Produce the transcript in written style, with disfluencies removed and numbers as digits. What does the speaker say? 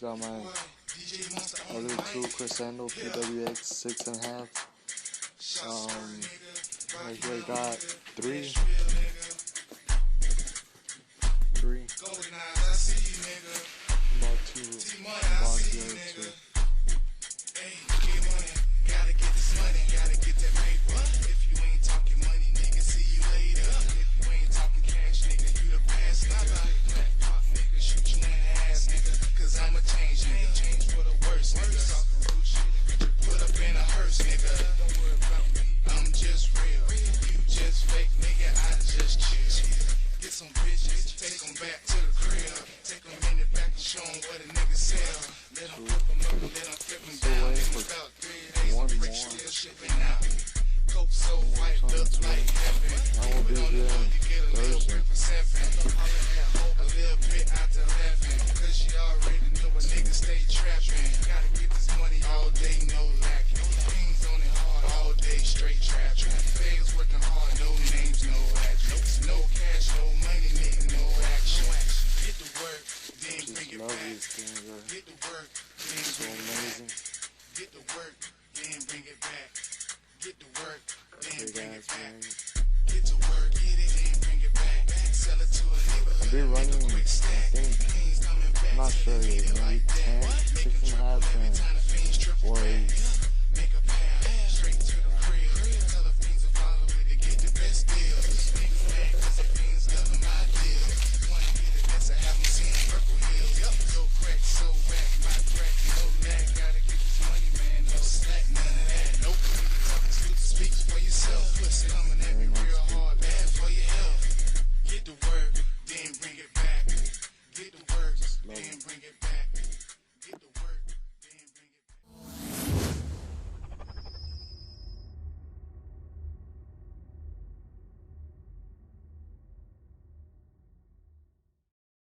got my other two Crescendo PWX 6.5. Right here I got three. About two. About two. Gotta get this money, gotta get that paper. If you ain't talking money, nigga, see you later. If you ain't talking cash, nigga, you the past, nigga. Black pop, nigga, shoot you in the ass, nigga. Cause I'm a change, nigga. Change for the worst, nigga. Talking real shit, put up in a hearse, nigga. Don't worry about me, I'm just real. You just fake, nigga, I just chill. Get some bitches, take them back to the crib. Take them in the back and show them what a nigga sell. Let them flip them up and let them flip them down. In about 3 days, I'm rich, still shipping out. Coke so white, look like heaven. Keep it on the low, you get a little brick for 7. A little bit out to 11. Cause you already know a nigga stay trapping. Gotta get this money all day, no lacking. Things on it hard, all day straight trapping. Fails working hard, no names, no address. No cash, no money, nigga, no action. Get to work, then bring it back. Get to work, then bring it back. Get to work, then bring it back. Get to work, then bring it back. Get to work, get it, then bring it back. Sell it to a nigga. I've been running, I think, I'm not sure yet, maybe 10, 6.5, or 8.